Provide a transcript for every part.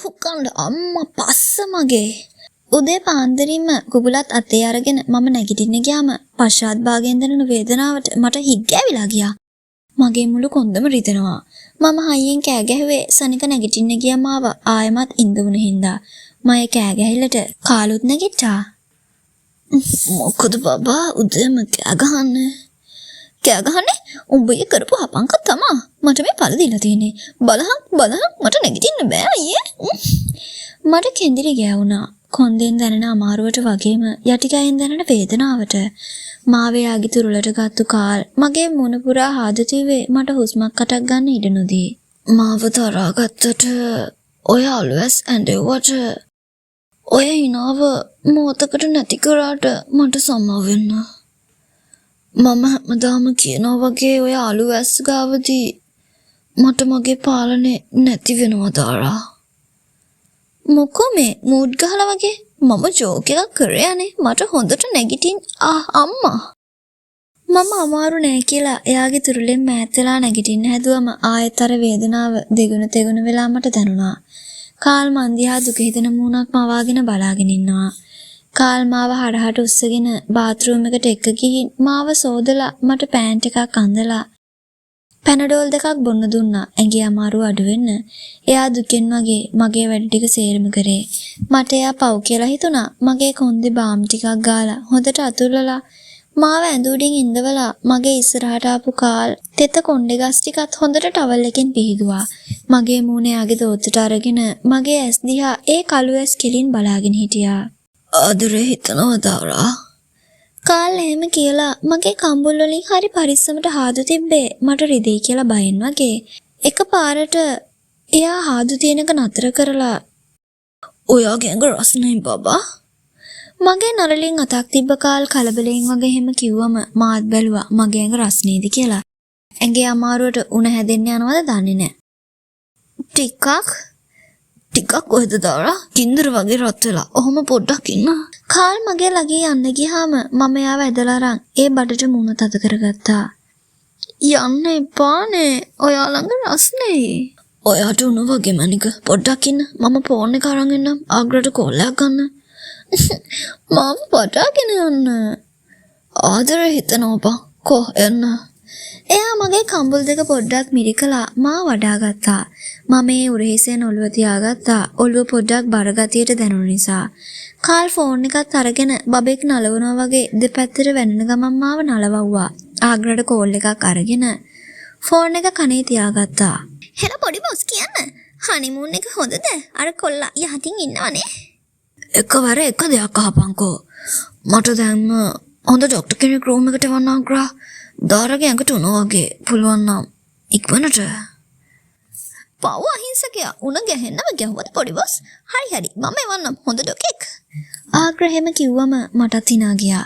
හුකන්ඩ අම්මා පස්ස මගේ. උදේ පාන්දරින්ම කුබුලත් අතේ අරගෙන මම නැගිටින්න ගියාම පශ්චාත් භාගයෙන් දැනෙන වේදනාවට මට හිග් ගෑවිලා ගියා. මගේ මුළු කොන්දම රිදෙනවා. මම හයියෙන් කෑ ගැහුවේ සනික නැගිටින්න ගියා මාව ආයෙමත් ඉඳුන හින්දා. මම කෑ ගැහිලට කාලුත් නැගිට්ටා. මොකද බබා උදේම කෑ ගහන්නේ? කෑ ගහන්නේ? උඹේ කරපු හපංක තමා. මට මේ පළ දීලා තියෙන්නේ. බලහන් මට නැගිටින්න බෑ අයියේ. මට කෙන්දිරි ගෑවුණා. කොන්දෙන් දැනෙන අමාරුවට වගේම යටිකයෙන් දැනෙන වේදනාවට. මාවේ ආගිතුරුලට ගත්තු කාල් මගේ මුණ පුරා හාදතිවේ මට හුස්මක් අටක් ගන්න ඉඩ නොදී. මාව තරහාගත්තට ඔය අලුවැස් ඇඬෙව්වට ඔය හිනාව මොහොතකට නැති කරාට මට සමා වෙන්න. මම හැමදාම කියනවා වගේ ඔය අලුවැස් ගාවදී මට මගේ පාලනේ නැති වෙනවා දාරා. මොකෝ මේ මූඩ් ගහලා වගේ මම ජෝක් එකක් කරේ යන්නේ මට හොඳට නැගිටින් අම්මා. මම අමාරු නෑ කියලා එයාගේ තුරුලෙන් මෑත් වෙලා නැගිටින්න හැදුවම ආයෙත් අර වේදනාව දෙගුණ වෙලා මට දැනුණා. කාල් මන්දියා දුක හිතෙන මූණක් මවාගෙන බලාගෙන ඉන්නවා. කාල් මාව හරහට උස්සගෙන බාත් รู ම් එකට එක්ක ගිහින් මාව සෝදලා මට පෑන්ට් එකක් අඳලා පැනඩෝල් දෙකක් බොන්න දුන්නා. ඇඟේ අමාරු අඩු වෙන්න. එයා දුකෙන් වගේ මගේ වැඩ ටික සේරම කරේ. මට එයා පව් කියලා හිතුණා. මගේ කොන්දේ බාම් ටිකක් ගාලා හොඳට අතුල්ලලා මාව ඇඳුඩින් ඉඳවලා මගේ ඉස්සරහට ආපු කාල් තෙත කොණ්ඩේ ගස් ටිකත් හොඳට ටවල් එකෙන් පිහිදුවා. මගේ මූණේ ආගේ දෝත්තට අරගෙන මගේ ඇස් දිහා ඒ කළු ඇස් කෙලින් බලාගෙන හිටියා. ආදරේ හිතනවා දාරා. කාල් එහෙම කියලා මගේ කම්බුල් වලින් හරි පරිස්සමට හාදු තිබ්බේ මට රිදෙයි කියලා බයෙන් වගේ. එකපාරට එයා හාදු තියෙනක නතර කරලා ඔයාගේ ඇඟ රස්නේ බබා. මගේ නරලින් අතක් තිබ්බ කාල් කලබලෙන් වගේ එහෙම කිව්වම මාත් බැලුවා මගේ ඇඟ රස්නේද කියලා. ඇඟේ අමාරුවට උණ හැදෙන්න යනවද දන්නේ නැහැ. ටිකක් කොහෙද දාරා? කින්දර වගේ රත් වෙලා. ඔහොම පොඩ්ඩක් ඉන්න. කාල් මගේ ළඟේ යන්න ගියාම මම එයාව ඇදලා අරන් ඒ බඩට මුණ තද කරගත්තා. යන්න එපානේ. ඔයා ළඟ රස්නේ. ඔයාට උණු වගේ මනික පොඩ්ඩක් ඉන්න. මම ෆෝන් එක අරන් එන්නම්. ආග්‍රට කෝල් එකක් ගන්න. මම පටාගෙන යන්න. ආදරේ හිතනවා බා. කො එන්න. එයා මගේ කම්බුල් දෙක පොඩ්ඩක් මිරිකලා මා වඩා ගත්තා. මම ඒ උරහිසෙන් ඔළුව තියාගත්තා. ඔළුව පොඩ්ඩක් බර ගතියට දැනුන නිසා. කාල් ෆෝන් එකත් අරගෙන බබෙක් නලවනවා වගේ දෙපැත්තට වෙනන ගමන් මාව නලවුවා. ආග්‍රට කෝල් එකක් අරගෙන ෆෝන් එක කනේ තියාගත්තා. හෙලා පොඩි බොස් කියන්න. හනිමූන් එක හොඳද? අර කොල්ලා යහතින් ඉන්නවනේ. එකවර එක දෙයක් අහපන්කෝ. මට දැන් හොඳ ડોක්ටර් කෙනෙක් රූම් එකට එවන්න ආග්‍රා. දාරගේ ඇඟට උණා වගේ පුළුවන් නම් ඉක්මනට. පව් අහිංසකයා උණ ගැහෙන්නම ගැහුවත් පොඩි බොස්. හරි මම එවන්නම් හොඳ ඩොකෙක්. ආග්‍රහෙම කිව්වම මටත් hina ගියා.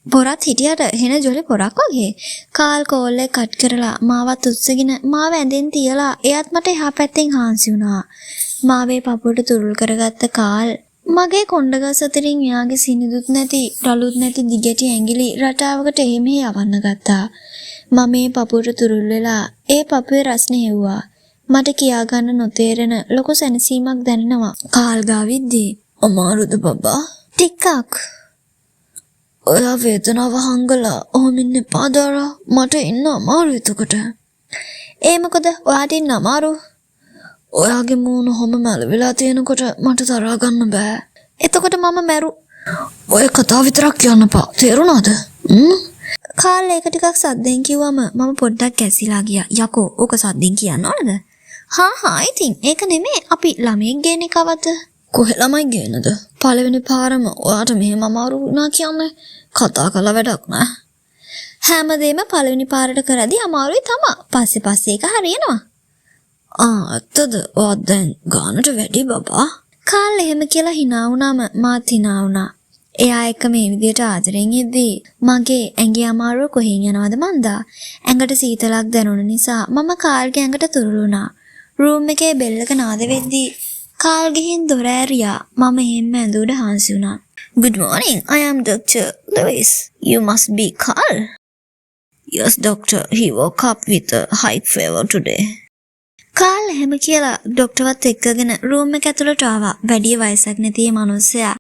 පොරත් හිටියට හෙන ජොලි පොරක් වගේ. කාල් කෝල් එක කට් කරලා මාවත් උස්සගෙන මාව ඇඳෙන් තියලා එයාත් මට එහා පැත්තෙන් හාන්සි වුණා. මාවේ පපුවට තුරුල් කරගත්ත කාල් මගේ කොණ්ඩගස් අතරින් එයාගේ සිනිදුත් නැති රළුත් නැති දිගටි ඇඟිලි රටාවකට එහෙම යවන්න ගත්තා. මම මේ පපුවට තුරුල් වෙලා ඒ පපුවේ රස්නේ හෙව්වා. මට කියා ගන්න නොතේරෙන ලොකු සැනසීමක් දැනෙනවා කාල් ගාවිද්දී. අමාරුද බබා? ටිකක්. ඔයා වේදනාව හංගලා ඔහොම ඉන්න එපා දාරා. මට ඉන්න අමාරු එතකොට. ඒ මොකද ඔයාට ඉන්න අමාරු? ඔයාගේ මූණ හොම මැල වෙලා තියෙනකොට මට තරහා ගන්න බෑ. එතකොට මම මැරු. ඔය කතාව විතරක් කියන්න එපා. තේරුණාද? කාල් ඒක ටිකක් සද්දෙන් කිව්වම මම පොඩ්ඩක් කැසිලා ගියා. යකෝ ඕක සද්දෙන් කියන්න ඕනද? හා ඉතින් ඒක නෙමෙයි අපි ළමයෙක් ගේන එකවද? කොහෙ ළමයි ගේනද? පළවෙනි පාරම ඔයාට මෙහෙම අමාරු වුණා කියන්නේ කතා කළ වැඩක් නෑ. හැමදේම පළවෙනි පාරට කරද්දී අමාරුයි තමයි. පස්සේ ඒක හරියනවා. ඇත්තද? ඔයාත් දැන් ගානට වැඩි බබා. කාල් එහෙම කියලා hina වුණාම මාත් hina වුණා. එයා එක්ක මේ විදියට ආදරෙන් ඉද්දී මගේ ඇඟේ අමාරුව කොහෙන් යනවද මන්දා. ඇඟට සීතලක් දැනුන නිසා මම කාල්ගේ ඇඟට තුරුළුණා. රූම් එකේ බෙල් එක නාද වෙද්දී කාල් ගිහින් දොර ඇරියා. මම එහෙම ඇඳුඩ හාන්සි වුණා. Good morning. I am Dr. Lewis. You must be Carl. Yes, doctor. He woke up with a high fever today. කාල් එහෙම කියලා ડોක්ටර්වත් එක්කගෙන රූම් එක ඇතුළට ආවා. වැඩි වයසක් නැති මනුස්සයා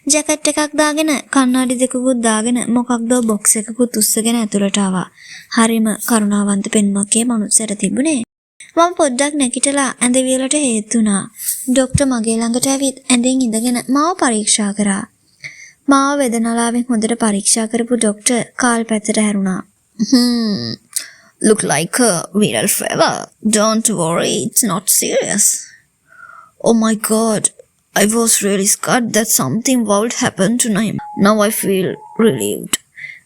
ජැකට් එකක් දාගෙන කණ්ණාඩි දෙකකුත් දාගෙන මොකක්දෝ බොක්ස් එකකුත් උස්සගෙන ඇතුළට ආවා. හරිම කරුණාවන්ත පෙනුමක් ඒ මනුස්සයාට තිබුණේ. මම පොඩ්ඩක් නැගිටලා ඇඳ වියලට හේතු වුණා. ડોක්ටර් මගේ ළඟට ඇවිත් ඇඳෙන් ඉඳගෙන මාව පරීක්ෂා කරා. මාව වේදනාවෙන් හොඳට පරීක්ෂා කරපු ડોක්ටර් කාල් පැත්තට හැරුණා. Look like a viral fever. Don't worry, it's not serious. Oh my God, I was really scared that something would happen tonight. Now I feel relieved.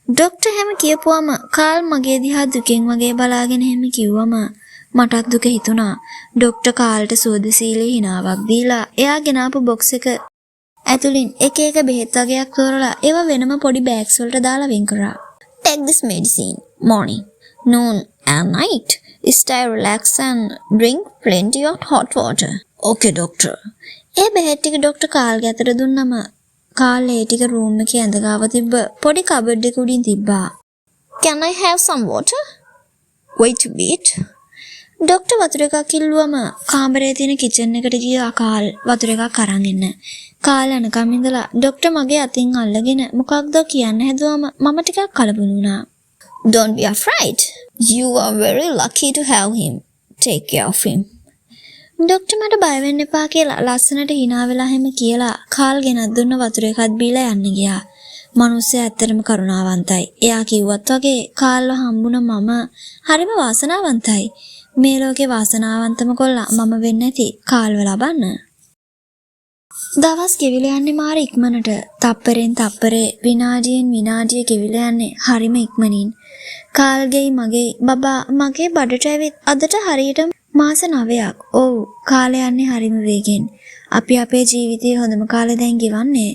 Doctor හැම කියපුවම කාල් මගේ දිහා දුකෙන් වගේ බලාගෙන හැම කිව්වම මටත් දුක හිතුණා. ડોක්ටර් කාල්ට සෝදසීලේ හිනාවක් දීලා එයා ගෙනාපු බොක්ස් එක ඇතුලින් එක එක බෙහෙත් වගේක් තෝරලා ඒවා වෙනම පොඩි බෑග්ස් වලට දාලා වෙන් කරා. Take this medicine morning, noon and night. Stay relaxed and drink plenty of hot water. Okay, doctor. ඒ බෙහෙත් ටික ડોක්ටර් කාල්ගේ අතට දුන්නම කාල් ඒ ටික රූම් එකේ ඇඳ ගාව තිබ්බ පොඩි කබඩ් එක උඩින් තිබ්බා. Can I have some water? Wait a bit. Doctor වතුර එකක් ඉල්ලුවම කාමරේ තියෙන කිචන් එකට ගියා කාල් වතුර එකක් අරන් එන්න. කාල් යනකම් ඉඳලා ડોක්ටර් මගේ අතින් අල්ලගෙන මොකක්ද කියන්න හැදුවම මම ටිකක් කලබල වුණා. Don't be afraid. You are very lucky to have him. Take care of him. Doctor මට බය වෙන්න එපා කියලා ලස්සනට hina වෙලා හැම කියලා කාල් ගෙනත් දුන්න වතුර එකත් බීලා යන්න ගියා. මිනිස්සයා ඇත්තටම කරුණාවන්තයි. එයා කිව්වත් වගේ කාල්ව හම්බුන මම හරිම වාසනාවන්තයි. මේ ලෝකේ වාසනාවන්තම කොල්ලා මම වෙන්නේ නැති කාල්ව ලබන්න. දවස් ගෙවිලා යන්නේ මාර ඉක්මනට. තප්පරෙන් තප්පරේ විනාඩියෙන් විනාඩිය ගෙවිලා යන්නේ හරිම ඉක්මනින්. කාල්ගේ මගේ බබා මගේ බඩට ඇවිත් අදට හරියට මාස 9ක්. ඔව් කාලය යන්නේ හරිම වේගෙන්. අපි අපේ ජීවිතයේ හොඳම කාලේ දැන් ගෙවන්නේ.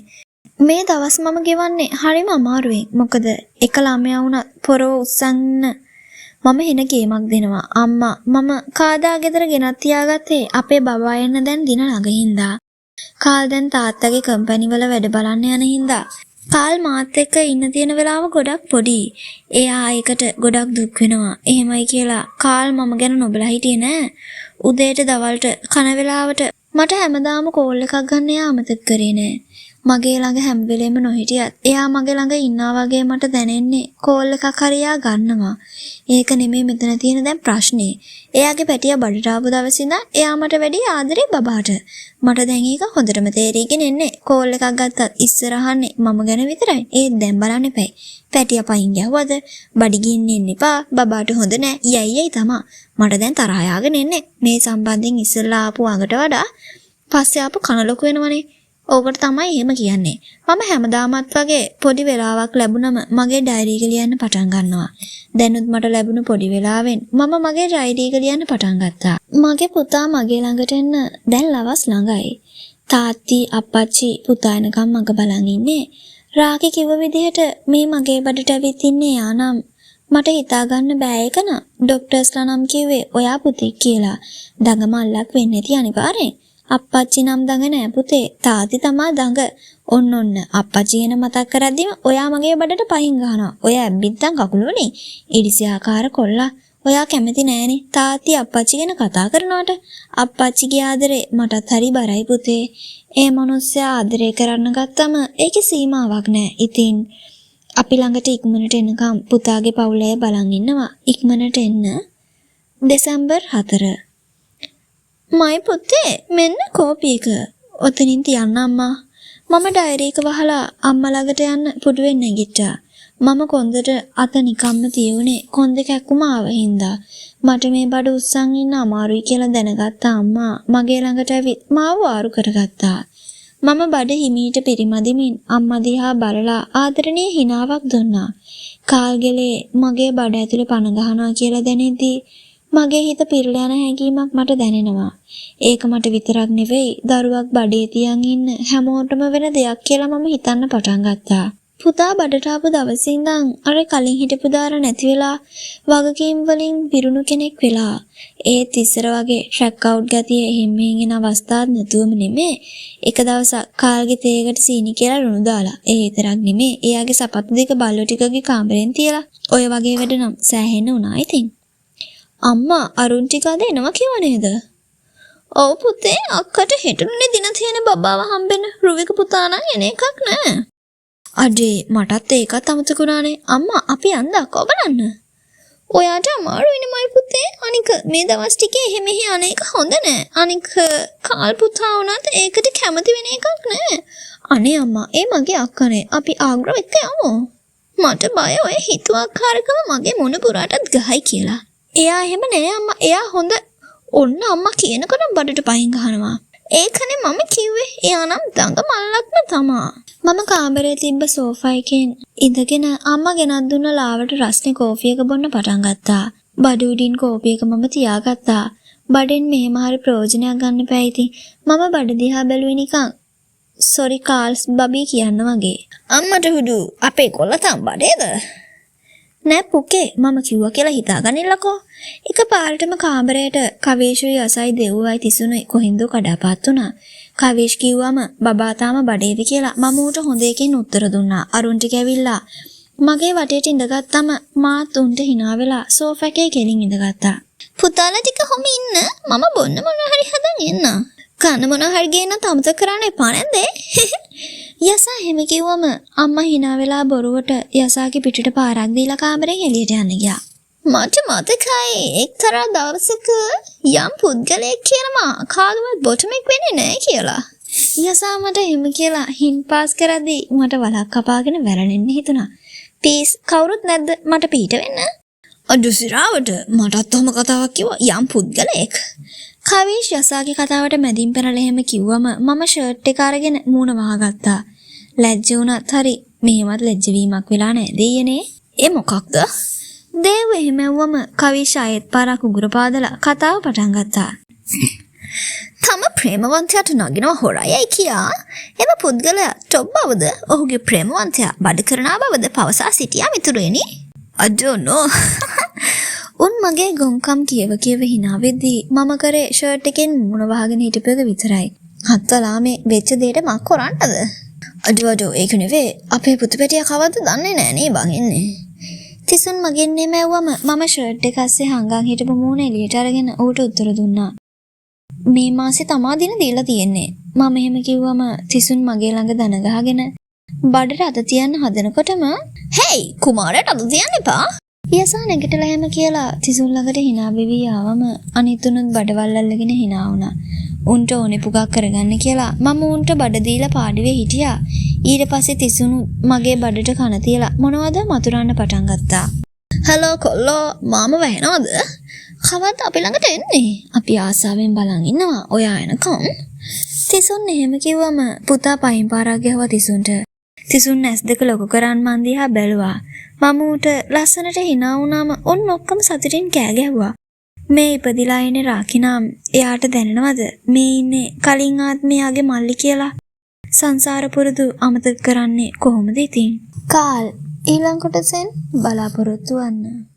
මේ දවස් මම ගෙවන්නේ හරිම අමාරුවෙන්. මොකද එක ළමයා වුණත් පොරව උස්සන්න මම හෙන ගේමක් දෙනවා. අම්මා මම කාදා ගෙදර ගෙනත් තියාගත්තේ අපේ බබා එන්න දැන් දින ළඟ හින්දා. කාල් දැන් තාත්තගේ කම්පැනි වල වැඩ බලන්න යන හින්දා කාල් මාත් එක්ක ඉන්න තියෙන වෙලාව ගොඩක් පොඩි. එයා ඒකට ගොඩක් දුක් වෙනවා. එහෙමයි කියලා කාල් මම ගැන නොබලා හිටියේ නෑ. උදේට දවල්ට කන වෙලාවට මට හැමදාම කෝල් එකක් ගන්න එයා අමතක කරේ නෑ. මගේ ළඟ හැම වෙලෙම නොහිටියත් එයා මගේ ළඟ ඉන්නා වගේ මට දැනෙන්නේ කෝල් එකක් හරි එයා ගන්නවා. ඒක නෙමෙයි මෙතන තියෙන දැන් ප්‍රශ්නේ. එයාගේ පැටියා බඩට ආපු දවස් ඉඳන් එයා මට වැඩි ආදරේ බබාට. මට දැන් ඒක හොඳටම තේරීගෙන එන්නේ. කෝල් එකක් ගත්තත් ඉස්සරහන්නේ මම ගැන විතරයි. ඒත් දැන් බලන්න එපයි. පැටියා පයින් ගැහුවද බඩගින්න එන්න එපා. බබාට හොඳ නෑ. යයි තමා. මට දැන් තරහ යාගෙන එන්නේ. මේ සම්බන්ධයෙන් ඉස්සෙල්ලා ආපු අඟට වඩා පස්සේ ආපු කන ලොකු වෙනවනේ. ඕකට තමයි එහෙම කියන්නේ. මම හැමදාමත් වගේ පොඩි වෙලාවක් ලැබුණම මගේ ඩයරි එක ලියන්න පටන් ගන්නවා. දැනුත් මට ලැබුණු පොඩි වෙලාවෙන් මම මගේ ඩයරි එක ලියන්න පටන් ගත්තා. මගේ පුතා මගේ ළඟට එන්න දැන් ලවස් ළඟයි. තාත්ති අප්පච්චි පුතා එනකම් මග බලන් ඉන්නේ. රාකි කිව්ව විදිහට මේ මගේ බඩට ඇවිත් ඉන්නේ යානම් මට හිතා ගන්න බෑ ඒක න. ડોක්ටර්ස්ලා නම් කිව්වේ ඔයා පුතෙක් කියලා. දඟමල්ලක් වෙන්නේ නැති අනිවාර්යෙන්. අප්පච්චි නම් දඟ නෑ පුතේ. තාත්ති තමා දඟ. ඔන්න අප්පච්චි ගැන මතක් කරද්දිම ඔයා මගේ බඩට පහින් ගහනවා. ඔයා ඇබ්බිත්තන් කකුලෝනේ. ඉරිසියාකාර කොල්ලා. ඔයා කැමති නෑනේ තාත්ති අප්පච්චි ගැන කතා කරනවට. අප්පච්චිගේ ආදරේ මටත් හරි බරයි පුතේ. ඒ මනුස්සයා ආදරේ කරන්න ගත්තම ඒකේ සීමාවක් නෑ. ඉතින් අපි ළඟට ඉක්මනට එනකම් පුතාගේ පවුලේ බලන් ඉන්නවා. ඉක්මනට එන්න. දෙසැම්බර් 4. මයි පුතේ මෙන්න කෝපි එක. ඔතනින් තියන්න අම්මා. මම ඩයරි එක වහලා අම්මා ළඟට යන්න පුඩුවෙන් නැගිට්ටා. මම කොන්දට අත නිකම්ම තියුනේ කොන්ද කැක්කුම ආව හින්දා. මට මේ බඩ උස්සන් ඉන්න අමාරුයි කියලා දැනගත්ත අම්මා මගේ ළඟට ඇවිත් මාව වාරු කරගත්තා. මම බඩ හිමීට පිරිමදිමින් අම්මා දිහා බලලා ආදරණීය හිනාවක් දුන්නා. කාල්ගෙලේ මගේ බඩ ඇතුලේ පණ ගහනවා කියලා දැනෙද්දී මගේ හිත පිරලා යන හැඟීමක් මට දැනෙනවා. ඒක මට විතරක් නෙවෙයි දරුවක් බඩේ තියන් ඉන්න හැමෝටම වෙන දෙයක් කියලා මම හිතන්න පටන් ගත්තා. පුතා බඩට ආපු දවසේ ඉඳන් අර කලින් හිටපු දාර නැති වෙලා වගකීම් වලින් පිරුණු කෙනෙක් වෙලා ඒත් ඉස්සර වගේ ෂැක් අවුට් ගතිය හිම්මෙන් එන අවස්ථාවක් නැතුවම නෙමෙයි. එක දවසක් කාල්ගේ තේකට සීනි කියලා ලුණු දාලා ඒ විතරක් නෙමෙයි එයාගේ සපත්තු දෙක බල්ලෝ ටිකගේ කාමරෙන් තියලා ඔය වගේ වැඩ නම් සෑහෙන්න වුණා ඉතින්. අම්මා අරුන් ටික අද එනවා කිව්ව නේද? ඔව් පුතේ අක්කට හෙටුනේ දින තියෙන බබාව හම්බෙන්න රුවික පුතා නම් එන එකක් නෑ. අඩේ මටත් ඒකත් අමතකුණානේ. අම්මා අපි යන්න අක්කව බලන්න. ඔයාට අමාරුයිනේ මයි පුතේ. අනික මේ දවස් ටිකේ එහෙම මෙහෙ අනේක හොඳ නෑ. අනික කාල් පුතා වුණත් ඒකට කැමති වෙන එකක් නෑ. අනේ අම්මා ඒ මගේ අක්කනේ. අපි ආග්‍රව එක්ක යමු. මට බය ඔය හිතුවක්කාරකම මගේ මොන පුරාටත් ගහයි කියලා. එයා එහෙම නෑ අම්මා. එයා හොඳ. ඔන්න අම්මා කියනකොටම බඩට පහින් ගහනවා. ඒකනේ මම කිව්වේ. එයා නම් දඟ මල්ලක්ම තමා. මම කාමරේ තිබ්බ සෝෆා එකෙන් ඉඳගෙන අම්මා ගෙනත් දුන්න ලාවට රස්නේ කෝපි එක බොන්න පටන් ගත්තා. බඩ උඩින් කෝපි එක මම තියාගත්තා. බඩෙන් මෙහෙම හරි ප්‍රයෝජනයක් ගන්න බෑ ඉතින්. මම බඩ දිහා බැලුවේ නිකන් සොරි කාල්ස් බබී කියන්න වගේ. අම්මට හුඩු අපේ කොල්ල තම් බඩේද? නෑ පුකේ මම කිව්වා කියලා හිතාගන්නillකෝ. එකපාරටම කාමරේට කවේෂුයි අසයි දෙව්වයි තිසුණුයි කොහින්ද කඩාපත් වුණා. කවේෂ් කිව්වම බබා තාම බඩේද කියලා මම ඌට හොඳ එකකින් උත්තර දුන්නා. අරුන්ට කැවිලා මගේ වටේට ඉඳගත්තම මාත් උන්ට hina වෙලා සෝෆා එකේ කෙලින් ඉඳගත්තා. පුතාලා ටික හොම ඉන්න මම බොන්න මොන හරි හදන් එන්න. කන මොන හරි ගේන්න තමත කරන්න එපා නේද? යසා එහෙම කිව්වම අම්මා hina වෙලා බොරුවට යසාගේ පිටට පාරක් දීලා කාමරෙන් එළියට යන්න ගියා. මට මතකයි එක්තරා දවසක යම් පුද්ගලයෙක් කියනවා කාගවත් බොටමෙක් වෙන්නේ නැහැ කියලා. යසා මට එහෙම කියලා හින් පාස් කරද්දී මට වලක් කපාගෙන වැරෙන්න හිතුණා. ප්ලීස් කවුරුත් නැද්ද මට පිට වෙන්න? අඩු සිරාවට මටත් ඔහම කතාවක් කිව්වා යම් පුද්ගලයෙක්. කවේෂ් යසාගේ කතාවට මැදින් පැනලා එහෙම කිව්වම මම ෂර්ට් එක අරගෙන මූණ වහගත්තා. ලැජ්ජ වුණත් හරි මෙහෙමත් ලැජ්ජ වීමක් වෙලා නැහැ දෙයනේ. ඒ මොකක්ද? දේව එහෙමවම කවීෂ් ආයෙත් පාරක් උගුර පාදලා කතාව පටන් ගත්තා. තම ප්‍රේමවන්තයාට නගිනව හොරයයි කියා එම පුද්ගලයා ටොප් බවද ඔහුගේ ප්‍රේමවන්තයා බඩ කරනා බවද පවසා සිටියා මිතුරෙනි. I don't know. උන් මගේ ගොංකම් කියව hina වෙද්දී මම කරේ ෂර්ට් එකෙන් මුණ වහගෙන හිටපු එක විතරයි. හත්තලා මේ වෙච්ච දෙයට මක් කරන්නද? අඩෝ ඒක නෙවෙයි අපේ පුතු පැටියා කවද්ද දන්නේ නැහැ නේ බං එන්නේ. තිසුන් මගෙන් නෙමෙව්වම මම ෂර්ට් එක අස්සේ හංගන් හිටපු මූණ එළියට අරගෙන ඌට උත්තර දුන්නා. මේ මාසේ තමා දින දීලා තියෙන්නේ. මම එහෙම කිව්වම තිසුන් මගේ ළඟ දන ගහගෙන බඩට අත තියන්න හදනකොටම "හේයි කුමාරට අත තියන්න එපා." යසා නැගිටලා එහෙම කියලා තිසුන් ළඟට hina වෙවි ආවම අනිත් උනුත් බඩවල් අල්ලගෙන hina වුණා. උන්ට ඕනේ පුගක් කරගන්න කියලා මම උන්ට බඩ දීලා පාඩුවේ හිටියා. ඊට පස්සේ තිසුණු මගේ බඩට කන තියලා මොනවද මතුරන්න පටන් ගත්තා. "හලෝ කොල්ලෝ මාම වැහෙනවද? කවද්ද අපි ළඟට එන්නේ? අපි ආසාවෙන් බලන් ඉන්නවා ඔයා එනකම්." තිසුන් එහෙම කිව්වම පුතා පයින් පාරක් ගහුවා තිසුන්ට. තිසුන් ඇස් දෙක ලොකු කරන් මන් දිහා බැලුවා. මම ඌට ලස්සනට hina වුණාම උන් ඔක්කොම සතුටින් කෑ ගැහුවා. මේ ඉපදිලා ඉන්නේ රාකිනම් එයාට දැනෙනවද මේ ඉන්නේ කලින් ආත්මයාගේ මල්ලි කියලා? සංසාර පුරුදු අමතක කරන්නේ කොහොමද ඉතින්? කාල් ඊළඟ කොටසෙන් බලාපොරොත්තු වන්න.